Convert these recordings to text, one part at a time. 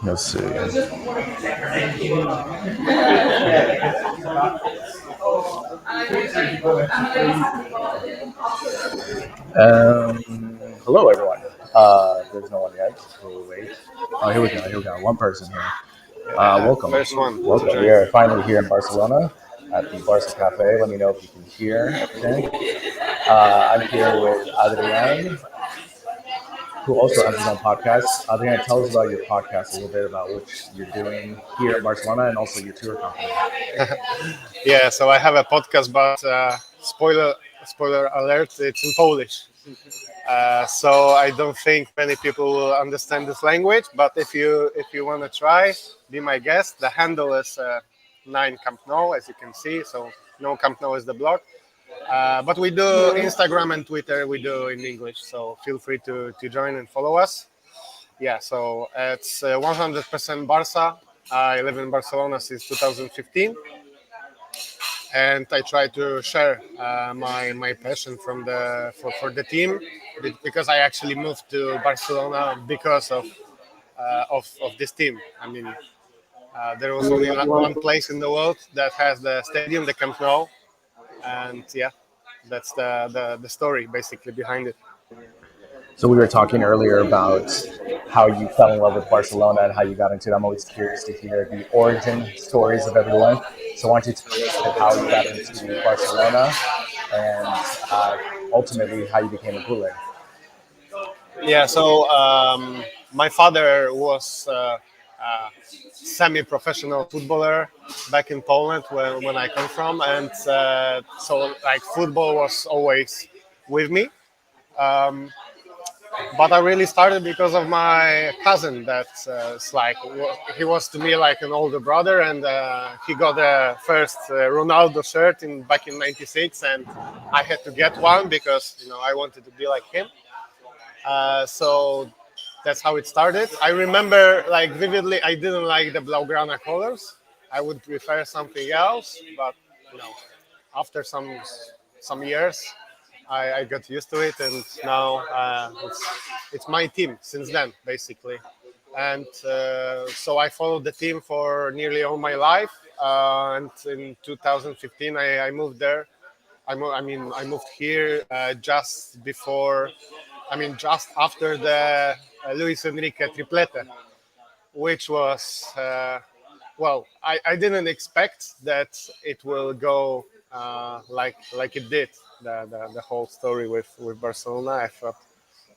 Let's see. Hello, everyone. There's no one yet. We'll wait. Oh, here we go. Here we go. One person here. Welcome. First one. Welcome. We are finally here in Barcelona at the Barca Café. Let me know if you can hear everything. I'm here with Adrian, who also has his own podcast. Adrian, tell us about your podcast, a little bit about what you're doing here in Barcelona and also your tour company. Yeah, so I have a podcast, but spoiler alert, it's in Polish. So I don't think many people will understand this language. But if you want to try, be my guest. The handle is 9 Camp Nou, as you can see. So no Camp Nou is the blog. But we do Instagram and Twitter. We do in English. So feel free to join and follow us. Yeah. So it's 100% Barca. I live in Barcelona since 2015. And I try to share my passion for the team, because I actually moved to Barcelona because of this team. I mean, there was only one place in the world that has the stadium, the Camp Nou, and yeah, that's the story basically behind it. So we were talking earlier about how you fell in love with Barcelona and how you got into it. I'm always curious to hear the origin stories of everyone. So why don't you tell us how you got into Barcelona and ultimately how you became a Gulen? Yeah, so my father was a semi-professional footballer back in Poland when I come from, and so like football was always with me. Um, but I really started because of my cousin. That's like he was to me like an older brother, and he got the first Ronaldo shirt back in '96, and I had to get one because I wanted to be like him. So that's how it started. I remember like vividly. I didn't like the Blaugrana colors. I would prefer something else. But after some years, I got used to it, and now it's my team since then, basically. And so I followed the team for nearly all my life. And in 2015, I moved there. I moved here just after the Luis Enrique triplete, which was, I didn't expect that it will go like it did, the whole story with Barcelona. I thought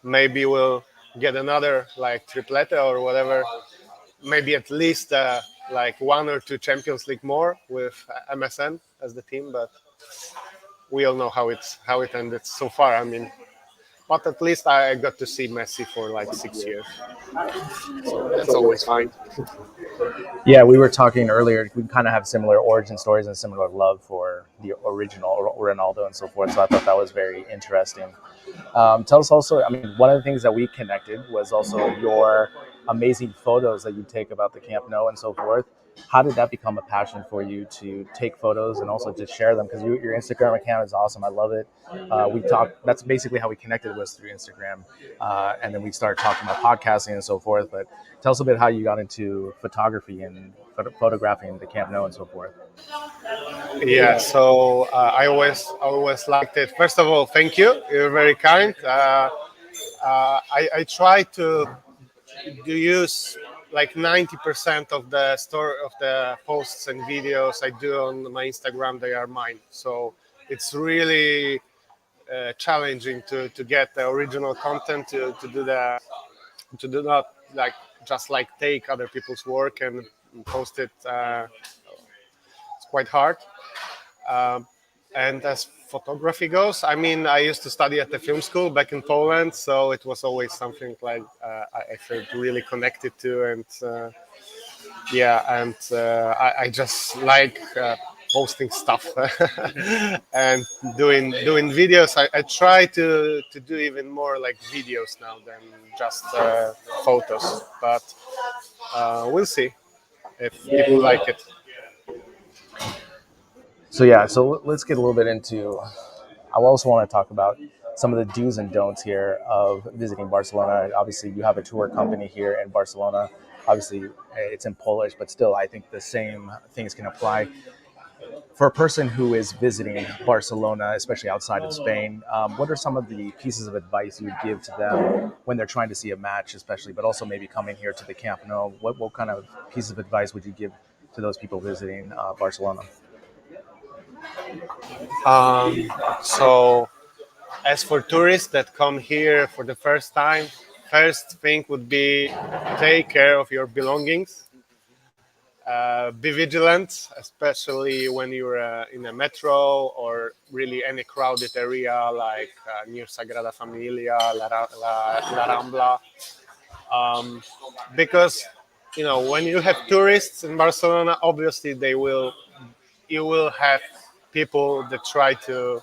maybe we'll get another like triplete or whatever, maybe at least like 1 or 2 Champions League more with MSN as the team, but we all know how it ended so far. I mean, but at least I got to see Messi for like 6 years. So that's always fine. Yeah, we were talking earlier. We kind of have similar origin stories and similar love for the original Ronaldo and so forth. So I thought that was very interesting. Tell us also, I mean, one of the things that we connected was also your amazing photos that you take about the Camp Nou and so forth. How did that become a passion for you to take photos and also just share them? Because your Instagram account is awesome. I love it. We talked. That's basically how we connected, was through Instagram, and then we started talking about podcasting and so forth. But tell us a bit how you got into photography and photographing the Camp Nou and so forth. Yeah, so I always liked it. First of all, thank you. You're very kind. I try to use like 90% of the story of the posts and videos I do on my Instagram. They are mine. So it's really challenging to get the original content to do not like just like take other people's work and post it. It's quite hard. Um, and as photography goes, I mean, I used to study at the film school back in Poland, so it was always something like I felt really connected to, and I just like posting stuff and doing videos. I try to do even more like videos now than just photos, but we'll see if people like it. So yeah, so let's get a little bit into. I also want to talk about some of the do's and don'ts here of visiting Barcelona. Obviously, you have a tour company here in Barcelona. Obviously, it's in Polish, but still, I think the same things can apply for a person who is visiting Barcelona, especially outside of Spain. What are some of the pieces of advice you would give to them when they're trying to see a match, especially, but also maybe coming here to the Camp Nou? What kind of piece of advice would you give to those people visiting Barcelona? So as for tourists that come here for the first time, first thing would be take care of your belongings. Be vigilant, especially when you're in a metro or really any crowded area like near Sagrada Familia, La Rambla, because when you have tourists in Barcelona, obviously you will have people that try to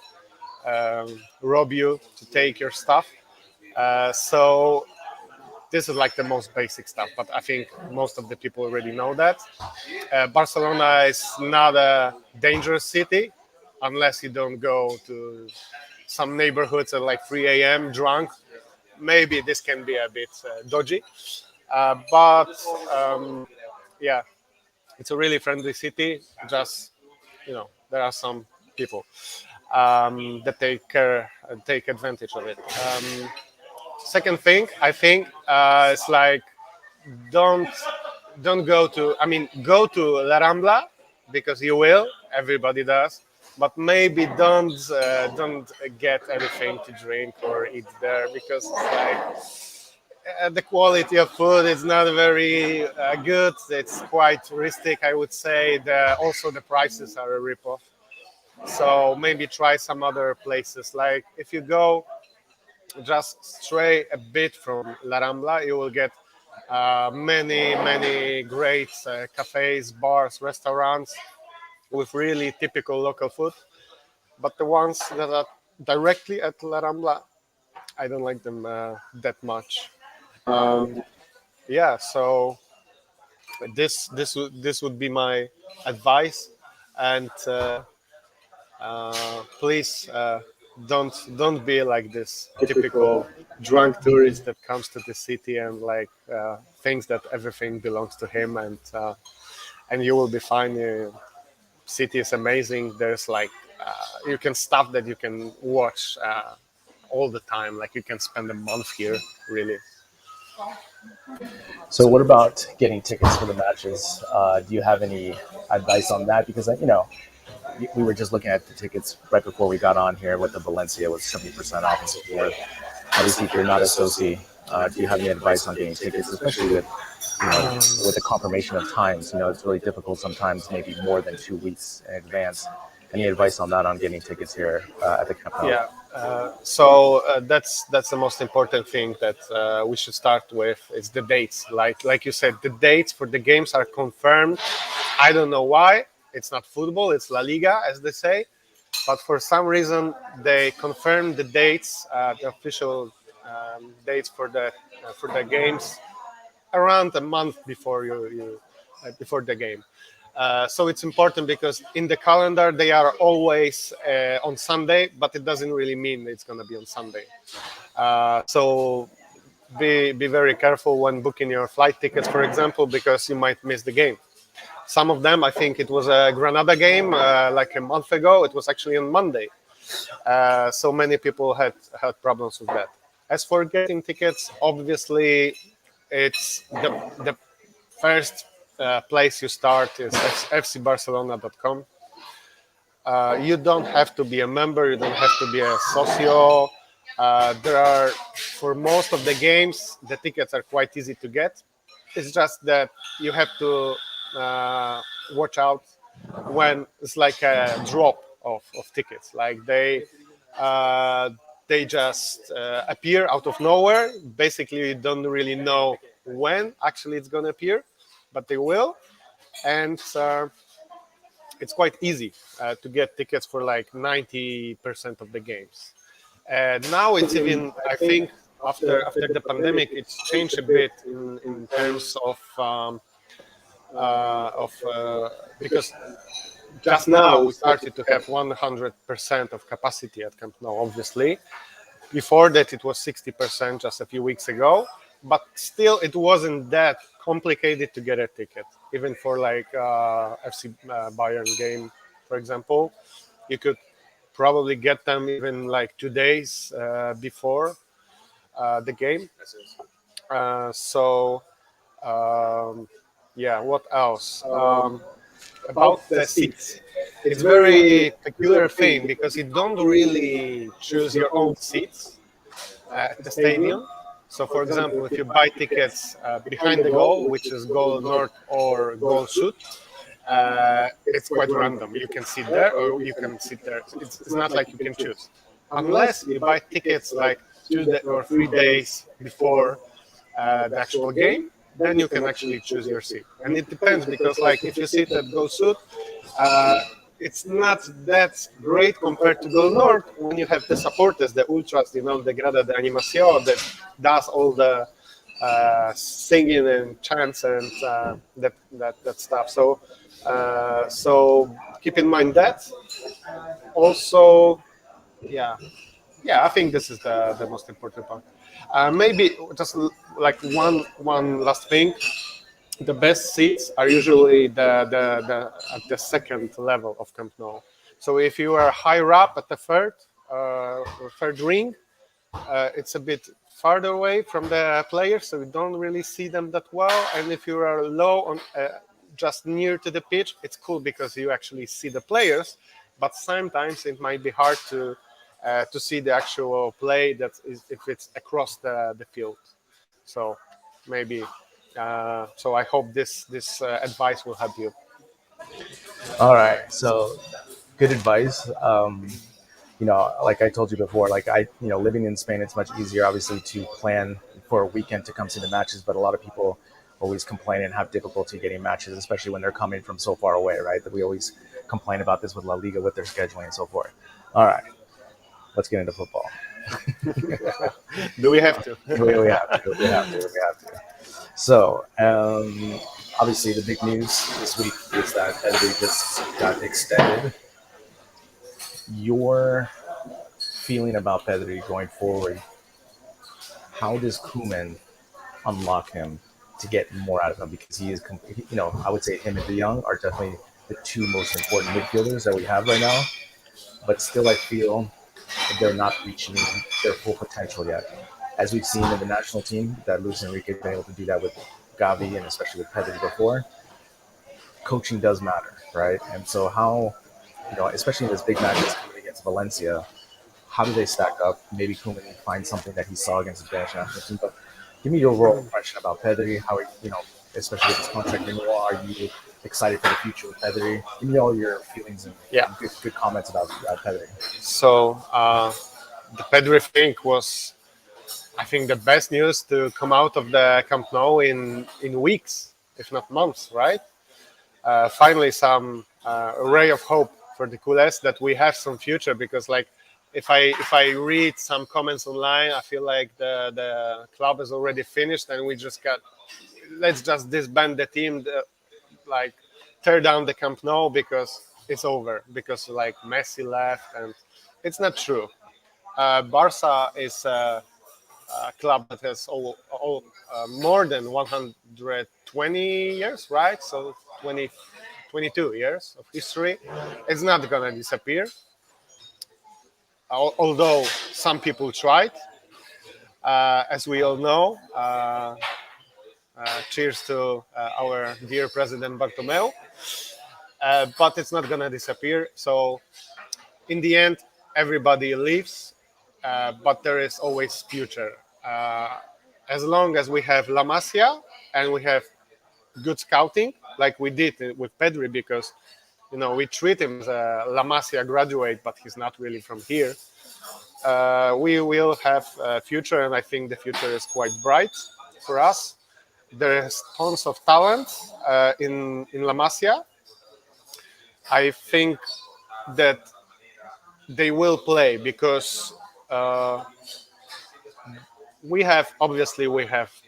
rob you to take your stuff. So this is like the most basic stuff, but I think most of the people already know that. Barcelona is not a dangerous city unless you don't go to some neighborhoods at like 3 a.m. drunk. Maybe this can be a bit dodgy, but yeah, it's a really friendly city. Just there are some people that take advantage of it. Second thing, I think, is like don't don't go to. I mean, go to La Rambla because you will. Everybody does, but maybe don't get anything to drink or eat there because it's like the quality of food is not very good. It's quite touristic, I would say. Also the prices are a ripoff. So maybe try some other places. Like if you go just stray a bit from La Rambla, you will get many great cafes, bars, restaurants with really typical local food. But the ones that are directly at La Rambla, I don't like them that much. Um, yeah, so this would be my advice, and please don't be like this typical drunk tourist that comes to the city and like thinks that everything belongs to him, and you will be fine. City is amazing. There's like you can stuff that you can watch all the time. Like you can spend a month here, really. So, what about getting tickets for the matches? Do you have any advice on that? Because we were just looking at the tickets right before we got on here with the Valencia was 70% off and so forth. Obviously, if you're not a soci, do you have any advice on getting tickets, especially with with the confirmation of times? It's really difficult sometimes, maybe more than 2 weeks in advance. Any advice on that on getting tickets here at the Camp Nou? Yeah. So that's the most important thing that we should start with is the dates. Like you said, the dates for the games are confirmed. I don't know why. It's not football. It's La Liga, as they say. But for some reason, they confirmed the dates, the official dates for the games around a month before before the game. So it's important because in the calendar they are always on Sunday, but it doesn't really mean it's going to be on Sunday. So be very careful when booking your flight tickets, for example, because you might miss the game. Some of them, I think it was a Granada game like a month ago. It was actually on Monday. So many people had problems with that. As for getting tickets, obviously, it's the first place you start is fcbarcelona.com. You don't have to be a member. You don't have to be a socio. There are, for most of the games, the tickets are quite easy to get. It's just that you have to watch out when it's like a drop of tickets. Like they just appear out of nowhere. Basically, you don't really know when actually it's going to appear, but they will. And it's quite easy to get tickets for like 90% of the games. Now it's even, I think, after the pandemic, it's changed a bit in terms because just now we started to have 100% of capacity at Camp Nou, obviously. Before that, it was 60% just a few weeks ago, but still, it wasn't that complicated to get a ticket, even for like FC Bayern game, for example. You could probably get them even like 2 days before the game. So yeah, what else? About the seats, it's very peculiar thing because you don't really choose your own seats at the stadium. So, for example, if you buy tickets behind the goal, which is goal north or goal south, it's quite random. You can sit there or you can sit there. It's not like you can choose, unless you buy tickets like 2 or 3 days before the actual game. Then you can actually choose your seat, and it depends because, like, if you sit at Goal Sud, it's not that great compared to Goal North when you have the supporters, the ultras, the grada de animación that does all the singing and chants and that stuff. So keep in mind that. Also, yeah, yeah, I think this is the most important part. Maybe just like one last thing. The best seats are usually the at the second level of Camp Nou. So if you are higher up at the third ring, it's a bit farther away from the players, so you don't really see them that well. And if you are low on just near to the pitch, it's cool because you actually see the players. But sometimes it might be hard to see the actual play that is if it's across the field. So maybe. So I hope this advice will help you. All right. So good advice. Like I told you before, like living in Spain, it's much easier, obviously, to plan for a weekend to come see the matches. But a lot of people always complain and have difficulty getting matches, especially when they're coming from so far away, right? That we always complain about this with La Liga, with their scheduling and so forth. All right, let's get into football. Do we have to? We have to. We have to. We have to. So, obviously, the big news this week is that Pedri just got extended. Your feeling about Pedri going forward, how does Koeman unlock him to get more out of him? Because he is, I would say him and De Jong are definitely the two most important midfielders that we have right now. But still, I feel they're not reaching their full potential yet. As we've seen in the national team, that Luis Enrique has been able to do that with Gavi and especially with Pedri before. Coaching does matter, right? And so how, especially in this big matches coming against Valencia, how do they stack up? Maybe Koeman can find something that he saw against the Spanish national team. But give me your overall impression about Pedri. How, especially with his contract renewal, are you excited for the future with Pedri? Give me all your feelings and Yeah. good comments about Pedri. So the Pedri thing was, I think, the best news to come out of the Camp Nou in weeks, if not months, right? Finally, some ray of hope for the Culés that we have some future. Because, like, if I read some comments online, I feel like the club is already finished and we just let's just disband the team, like tear down the Camp Nou because it's over, because like Messi left. And it's not true. Barca is a club that has more than 120 years, right? So 22 years of history. It's not going to disappear, although some people tried. As we all know, cheers to our dear President Bartomeu. But it's not going to disappear. So in the end, everybody leaves, but there is always future. As long as we have La Masia and we have good scouting, like we did with Pedri, because we treat him as a La Masia graduate, but he's not really from here. We will have a future, and I think the future is quite bright for us. There is tons of talent in La Masia. I think that they will play because we have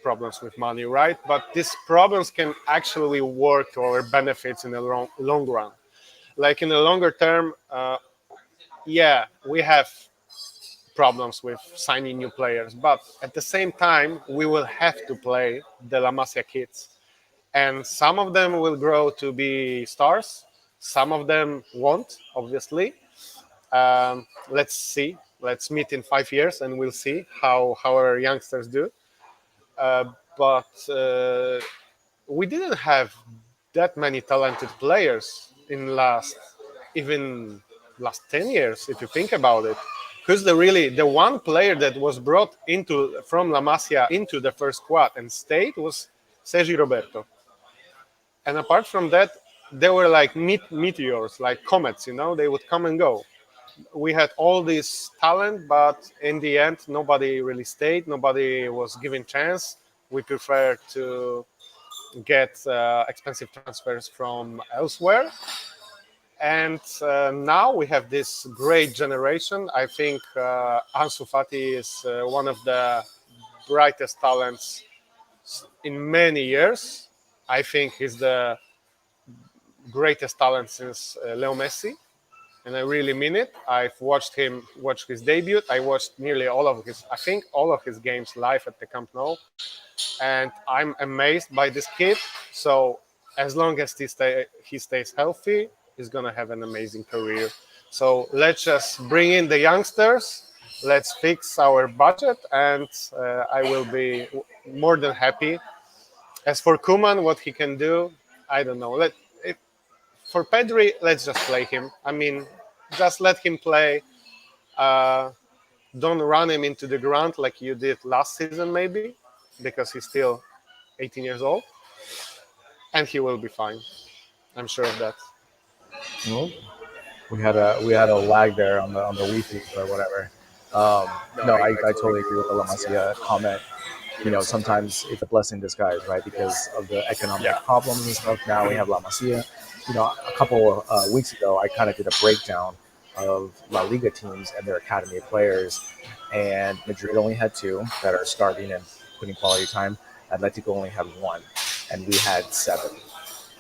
problems with money, right? But these problems can actually work to our benefits in the long run. Like in the longer term, yeah, we have problems with signing new players. But at the same time, we will have to play the La Masia kids. And some of them will grow to be stars. Some of them won't, obviously. Let's see. Let's meet in 5 years and we'll see how our youngsters do. But we didn't have that many talented players in even last 10 years, if you think about it. Who's the one player that was brought into from La Masia into the first squad and stayed was Sergi Roberto. And apart from that, they were like meteors, like comets, they would come and go. We had all this talent, but in the end, nobody really stayed. Nobody was given chance. We preferred to get expensive transfers from elsewhere. And now we have this great generation. I think Ansu Fati is one of the brightest talents in many years. I think he's the greatest talent since Leo Messi, and I really mean it. I've watched his debut. I watched nearly I think all of his games live at the Camp Nou, and I'm amazed by this kid. So as long as he stays healthy, he's gonna have an amazing career. So let's just bring in the youngsters. Let's fix our budget, and I will be more than happy. As for Kuman, what he can do, I don't know. For Pedri, let's just play him. I mean, just let him play. Uh, don't run him into the ground like you did last season, maybe, because he's still 18 years old, and he will be fine. I'm sure of that. Well, we had a lag there on the Wi-Fi or whatever. No, I totally agree with the La Masia comment. Sometimes it's a blessing in disguise, right? Because of the economic problems and stuff. Now we have La Masia. A couple weeks ago, I kind of did a breakdown of La Liga teams and their academy players, and Madrid only had two that are starting and putting quality time. Atletico only had one, and we had seven.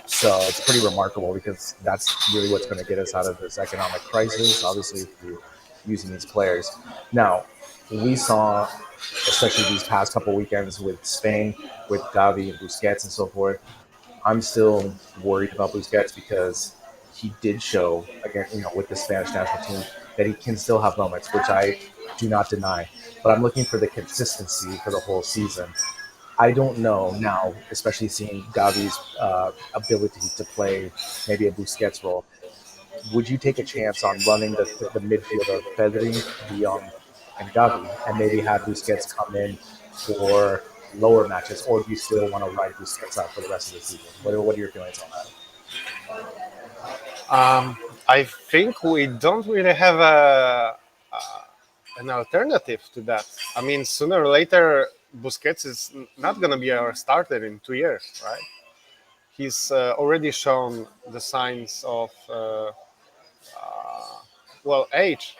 So it's pretty remarkable because that's really what's going to get us out of this economic crisis, obviously, through using these players. Now, we saw, especially these past couple weekends with Spain, with Gavi and Busquets and so forth, I'm still worried about Busquets because he did show, again, with the Spanish national team, that he can still have moments, which I do not deny. But I'm looking for the consistency for the whole season. I don't know now, especially seeing Gavi's ability to play maybe a Busquets role. Would you take a chance on running the midfield of Pedri, De Jong, and Gavi, and maybe have Busquets come in for lower matches, or do you still want to ride Busquets out for the rest of the season? What are your feelings on that? I think we don't really have an alternative to that. I mean, sooner or later, Busquets is not going to be our starter in 2 years, right? He's already shown the signs of age.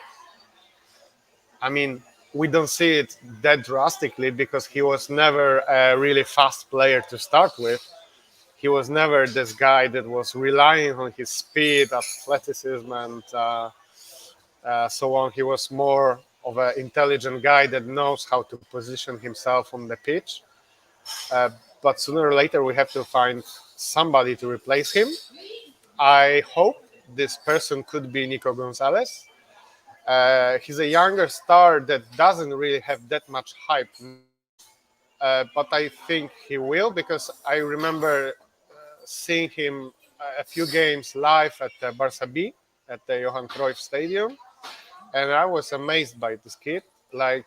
I mean, we don't see it that drastically because he was never a really fast player to start with. He was never this guy that was relying on his speed, athleticism, and so on. He was more of an intelligent guy that knows how to position himself on the pitch. Uh, but sooner or later, we have to find somebody to replace him. I hope this person could be Nico Gonzalez. He's a younger star that doesn't really have that much hype, but I think he will because I remember seeing him a few games live at the Barca B at the Johan Cruyff Stadium, and I was amazed by this kid. Like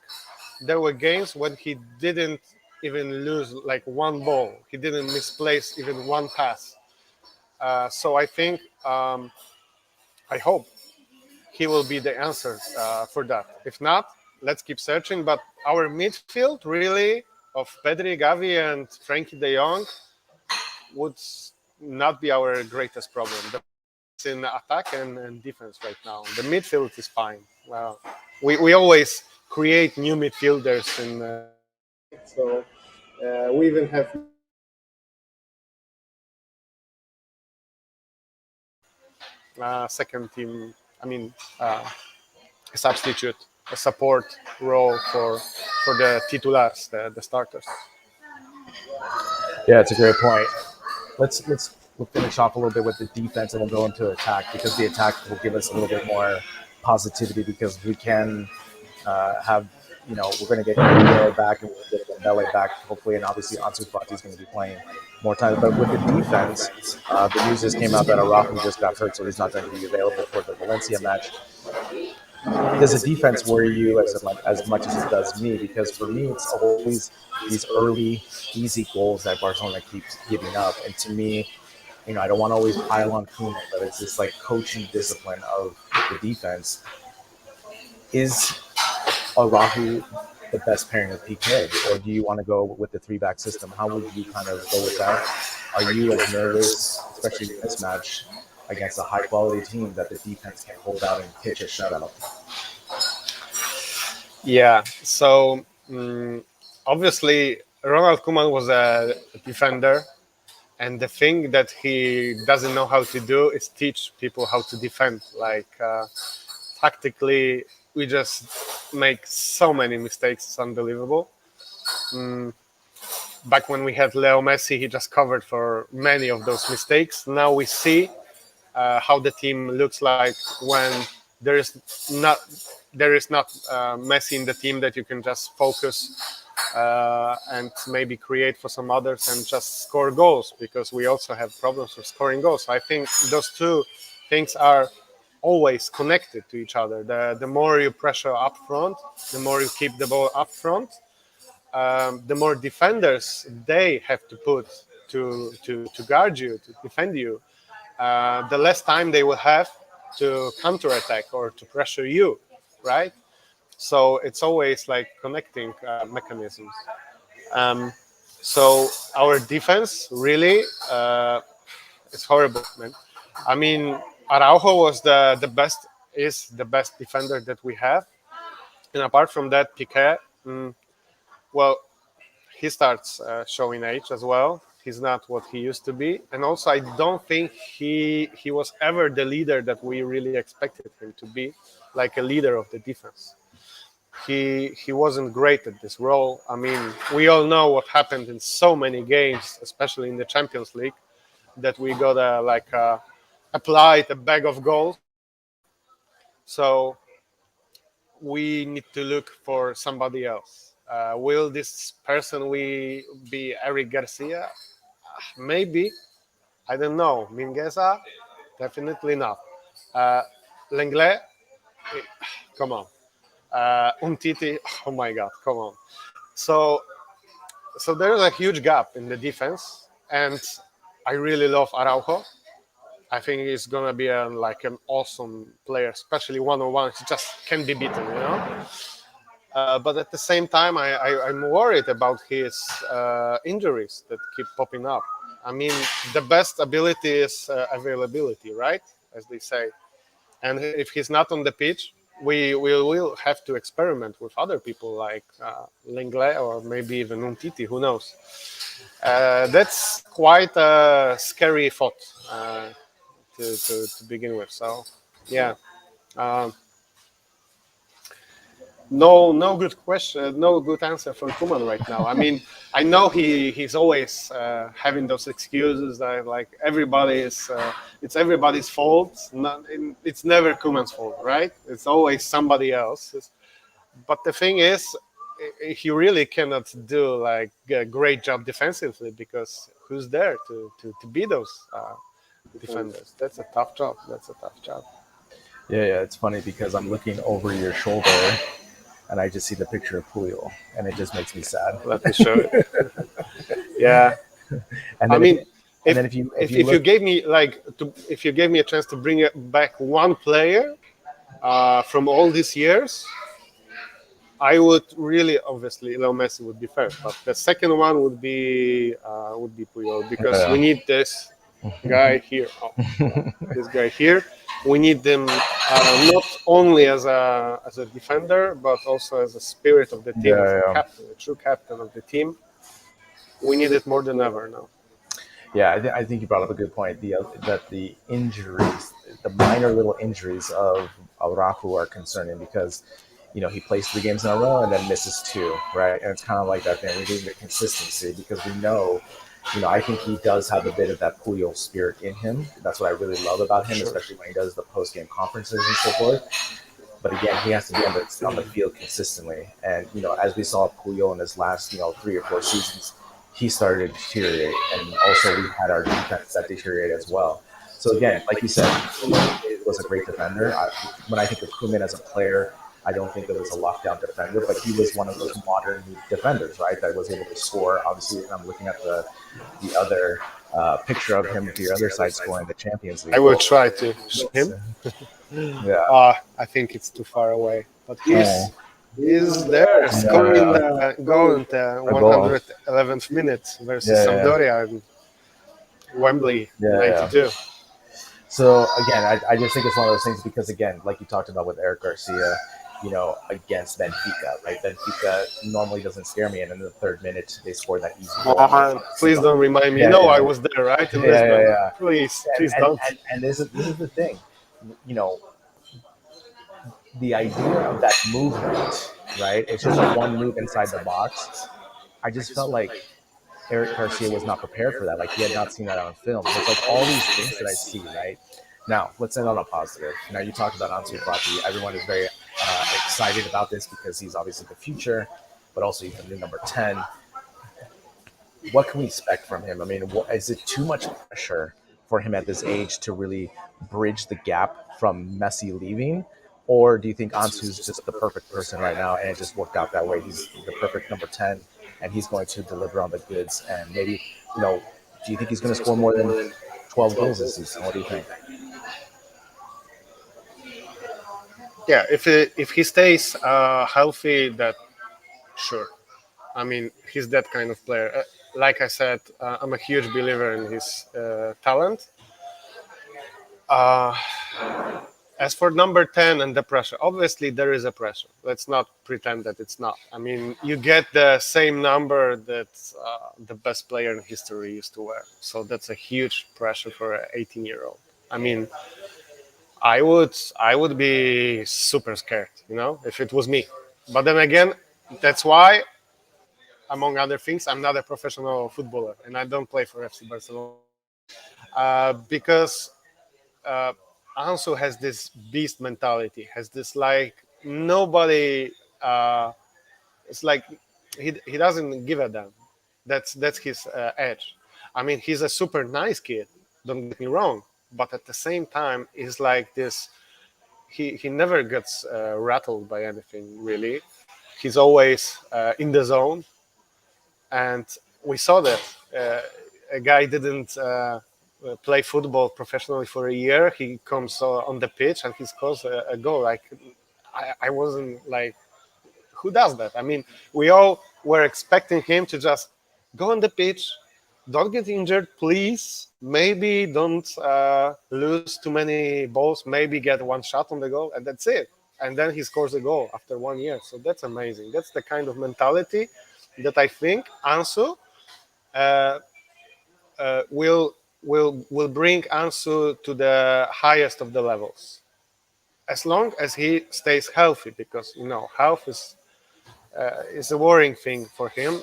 there were games when he didn't even lose like one ball. He didn't misplace even one pass. So I think I hope he will be the answer for that. If not, let's keep searching. But our midfield really of Pedri, Gavi, and Frankie De Jong would not be our greatest problem. It's in attack and defense right now. The midfield is fine. Well, we always create new midfielders in. So we even have second team. I mean, substitute. a support role for the titulars, the starters. Yeah, it's a great point. We'll finish off a little bit with the defense, and we'll go into attack because the attack will give us a little bit more positivity because we can have we're going to get Gabriel back and we're going to get Dembele back hopefully, and obviously Ansu Fati is going to be playing more time. But with the defense, the news just came out that Araujo just got hurt, so he's not going to be available for the Valencia match. Does the defense worry you as much as it does me? Because for me, it's always these early, easy goals that Barcelona keeps giving up. And to me, I don't want to always pile on Koeman, but it's this like coaching discipline of the defense. Is Araujo the best pairing with PK, or do you want to go with the 3-back system? How would you kind of go with that? Are you as nervous, especially in this match, against a high-quality team that the defense can hold out and pitch a shutout? Yeah, so obviously Ronald Koeman was a defender, and the thing that he doesn't know how to do is teach people how to defend. Like tactically, we just make so many mistakes, it's unbelievable. Back when we had Leo Messi, he just covered for many of those mistakes. Now we see how the team looks like when there is not Messi in the team, that you can just focus and maybe create for some others and just score goals, because we also have problems with scoring goals. So I think those two things are always connected to each other. The more you pressure up front, the more you keep the ball up front, the more defenders they have to put to guard you, to defend you, the less time they will have to counterattack or to pressure you, right? So it's always like connecting mechanisms. So our defense really is horrible, man. I mean, Araujo was the best, is the best defender that we have, and apart from that, Piqué, well, he starts showing age as well. He's not what he used to be, and also I don't think he was ever the leader that we really expected him to be, like a leader of the defense. He wasn't great at this role. I mean, we all know what happened in so many games, especially in the Champions League, that we got applied a bag of goals. So we need to look for somebody else. Will this person be Eric Garcia? Maybe. I don't know. Mingueza? Definitely not. Lenglet? Come on. Umtiti? Oh my God, come on. So there's a huge gap in the defense, and I really love Araujo. I think he's gonna be an awesome player, especially one-on-one. He just can't be beaten, you know. But at the same time, I'm worried about his injuries that keep popping up. I mean, the best ability is availability, right? As they say. And if he's not on the pitch, we will have to experiment with other people like Lenglet or maybe even Umtiti. Who knows? That's quite a scary thought to begin with. So, yeah. No good question, no good answer from Kuman right now. I mean, I know he's always having those excuses that like it's everybody's fault. It's never Kuman's fault, right? It's always somebody else's. But the thing is, he really cannot do like a great job defensively, because who's there to be those defenders? That's a tough job. Yeah, it's funny because I'm looking over your shoulder and I just see the picture of Puyol, and it just makes me sad. Let me show it. Yeah, And I mean, if you gave me if you gave me a chance to bring back one player from all these years, I would really, obviously Leo Messi would be first, but the second one would be Puyol, because we need this guy here. This guy here. We need them not only as a defender, but also as a spirit of the team, as a captain, a true captain of the team. We need it more than ever now. Yeah, I think you brought up a good point. That the injuries, the minor little injuries of Araujo are concerning, because he plays 3 games in a row and then misses 2, right? And it's kind of like that thing. We need the consistency because we know, I think he does have a bit of that Puyol spirit in him. That's what I really love about him, Sure. especially when he does the post-game conferences and so forth. But again, he has to be on the field consistently. And as we saw Puyol in his last 3 or 4 seasons, he started to deteriorate, and also we had our defense that deteriorated as well. So again, like you said, he was a great defender. When I think of Koeman as a player, I don't think of him as a lockdown defender, but he was one of those modern defenders, right? That was able to score. Obviously, I'm looking at the other picture of him with the other side scoring the Champions I League will goal. try to show him. Yeah. I think it's too far away, but Oh, he's there scoring yeah, the goal in the a goal. 111th minute versus Yeah, yeah, Sampdoria in Wembley yeah, yeah. '92. So again, I just think it's one of those things because again, like you talked about with Eric Garcia, against Benfica, right? Benfica normally doesn't scare me, and in the 3rd minute they scored that easy goal. Please don't remind me. Yeah, No, I yeah, was there, right, in yeah, yeah, Lisbon. yeah. Please And don't. this is the thing, you know, the idea of that movement, right? It's just a one move inside the box. I just felt like Eric Garcia was not prepared for that. Like he had not seen that on film. It's like all these things that I see, right? Now, let's end on a positive. Now, you talked about Ansu Fati. Everyone is very excited about this because he's obviously the future, but also he's the new number 10. What can we expect from him? I mean, is it too much pressure for him at this age to really bridge the gap from Messi leaving? Or do you think Ansu's just the perfect person right now and it just worked out that way? He's the perfect number 10 and he's going to deliver on the goods. And maybe, do you think he's going to score more than 12 goals this season? What do you think? Yeah, if he stays healthy, that sure. I mean, he's that kind of player. Like I said, I'm a huge believer in his talent. Uh, as for number 10 and the pressure, obviously there is a pressure. Let's not pretend that it's not. I mean, you get the same number that the best player in history used to wear. So that's a huge pressure for an 18-year-old. I mean, I would be super scared, if it was me. But then again, that's why, among other things, I'm not a professional footballer and I don't play for FC Barcelona because Ansu has this beast mentality, has this like nobody. It's like he doesn't give a damn. That's his edge. I mean, he's a super nice kid. Don't get me wrong, but at the same time, he's like this. He never gets rattled by anything really. He's always in the zone, and we saw that a guy didn't play football professionally for a year. He comes on the pitch and he scores a goal. Like I wasn't like, who does that? I mean, we all were expecting him to just go on the pitch, don't get injured, please. Maybe don't lose too many balls. Maybe get one shot on the goal, and that's it. And then he scores a goal after 1 year. So that's amazing. That's the kind of mentality that I think Ansu uh, will bring Ansu to the highest of the levels, as long as he stays healthy. Because health is a worrying thing for him.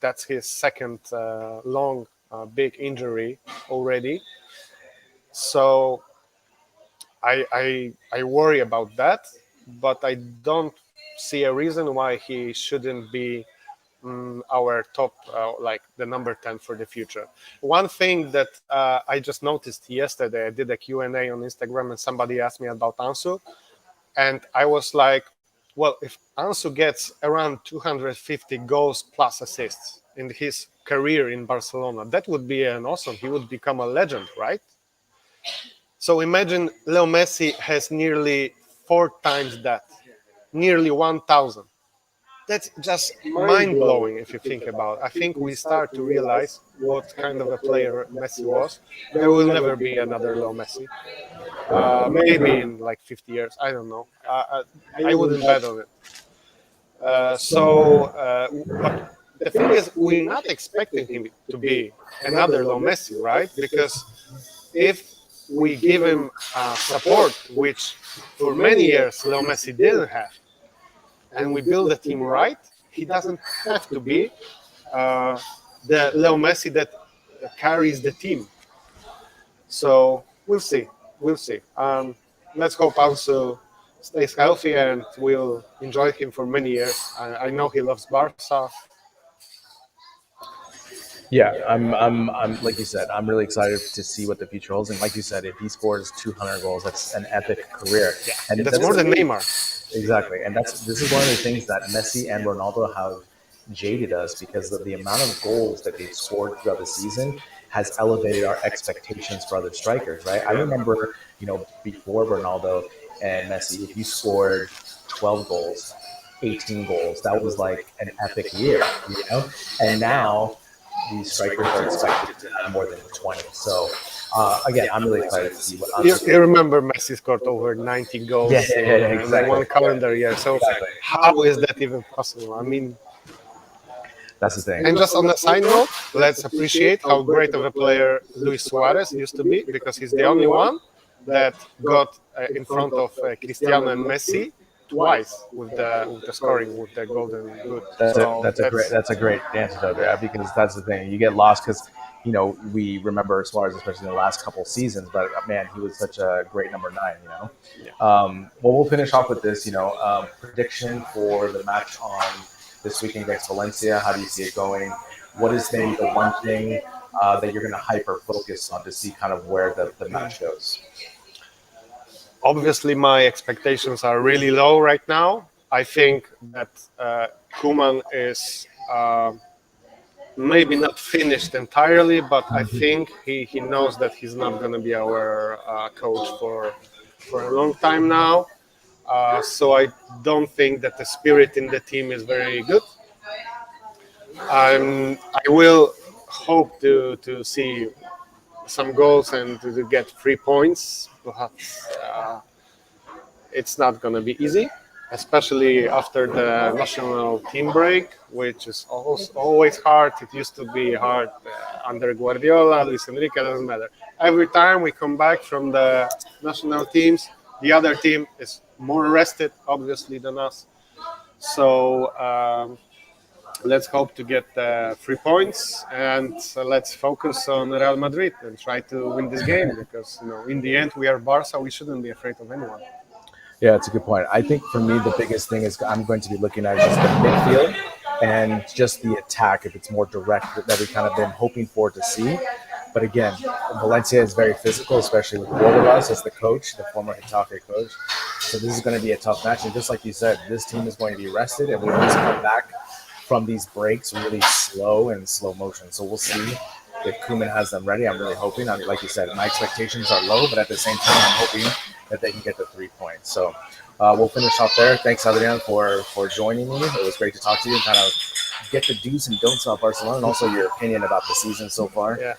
That's his second long big injury already. So I worry about that, but I don't see a reason why he shouldn't be our top, like the number 10 for the future. One thing that I just noticed yesterday, I did a Q&A on Instagram and somebody asked me about Ansu, and I was like, well, if Ansu gets around 250 goals plus assists in his career in Barcelona, that would be an awesome. He would become a legend, right? So imagine Leo Messi has nearly 4 times that, nearly 1,000. That's just mind blowing if you think about it. I think we start to realize what kind of a player Messi was. There will never be another Leo Messi. Maybe in like 50 years. I don't know. I wouldn't bet on it. But the thing is, we're not expecting him to be another Leo Messi, right? Because if we give him support, which for many years Leo Messi didn't have, and we build the team right, he doesn't have to be the Leo Messi that carries the team. So we'll see. We'll see. Let's hope also stays healthy and we'll enjoy him for many years. I know he loves Barca. Yeah, I'm like you said, I'm really excited to see what the future holds. And like you said, if he scores 200 goals, that's an epic career. And That's more than Neymar. Exactly, and this is one of the things that Messi and Ronaldo have jaded us because of the amount of goals that they've scored throughout the season has elevated our expectations for other strikers. Right? I remember, before Ronaldo and Messi, if you scored 12 goals, 18 goals, that was like an epic year. And now these strikers are expected to have more than 20. So, again, I'm really excited to see what. You remember Messi scored over 90 goals in one calendar year. So how is that even possible? I mean, that's the thing. And just on a side note, let's appreciate how great of a player Luis Suarez used to be, because he's the only one that got in front of Cristiano and Messi twice with the scoring, with the golden boot. That's a great answer, though, yeah, because that's the thing. You get lost because we remember Suarez, especially in the last couple seasons, but man, he was such a great number 9. Well, we'll finish off with this. Prediction for the match on this weekend against Valencia. How do you see it going? What is maybe the one thing that you're going to hyper focus on to see kind of where the match goes? Obviously, my expectations are really low right now. I think that Koeman is maybe not finished entirely, but I think he knows that he's not going to be our coach for a long time now. So I don't think that the spirit in the team is very good. I will hope to see some goals and to get 3 points, but it's not going to be easy, especially after the national team break, which is always hard. It used to be hard under Guardiola, Luis Enrique, doesn't matter. Every time we come back from the national teams, the other team is more rested, obviously, than us. So let's hope to get 3 points, and let's focus on Real Madrid and try to win this game, because in the end we are Barca. We shouldn't be afraid of anyone. Yeah, it's a good point. I think for me the biggest thing is I'm going to be looking at just the midfield and just the attack, if it's more direct, that we've kind of been hoping for to see. But again, Valencia is very physical, especially with Bordelas as the coach, the former Getafe coach. So this is going to be a tough match. And just like you said, this team is going to be rested, and we always come back from these breaks really slow and slow motion. So we'll see if Koeman has them ready. I'm really hoping. Like you said, my expectations are low, but at the same time, I'm hoping that they can get the 3 points. So we'll finish off there. Thanks, Adrian, for joining me. It was great to talk to you and kind of get the do's and don'ts about Barcelona, and also your opinion about the season so far. Yeah.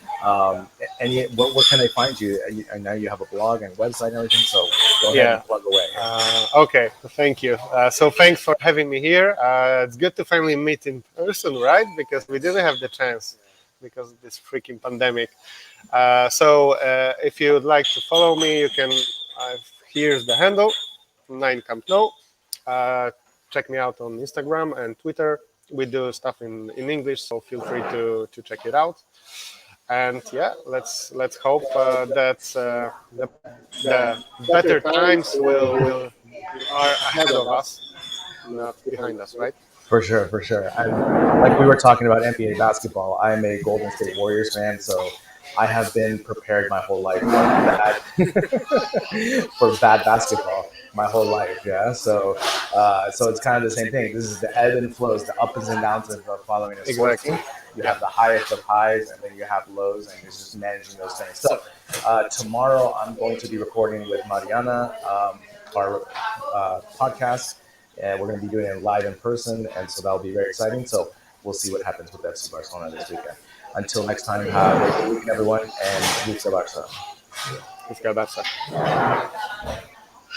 Where can they find you? I know you have a blog and website and everything, so go ahead and plug away. Okay, thank you. So thanks for having me here. It's good to finally meet in person, right? Because we didn't have the chance because of this freaking pandemic. So if you would like to follow me, you can. Here's the handle, 9 Camp Nou. Check me out on Instagram and Twitter. We do stuff in English, so feel free to check it out. And yeah, let's hope that the better times are ahead of us, not behind us, right? For sure. And like we were talking about NBA basketball, I'm a Golden State Warriors fan, so I have been prepared my whole life for bad basketball my whole life. Yeah, so it's kind of the same thing. This is the ebb and flows, the ups and downs of following a sports team. You have the highest of highs, and then you have lows, and it's just managing those things. So tomorrow I'm going to be recording with Mariana our podcast, and we're going to be doing it live in person, and so that'll be very exciting. So we'll see what happens with FC Barcelona this weekend. Until next time, have a good week, everyone, and Visca Barca. Visca Barca.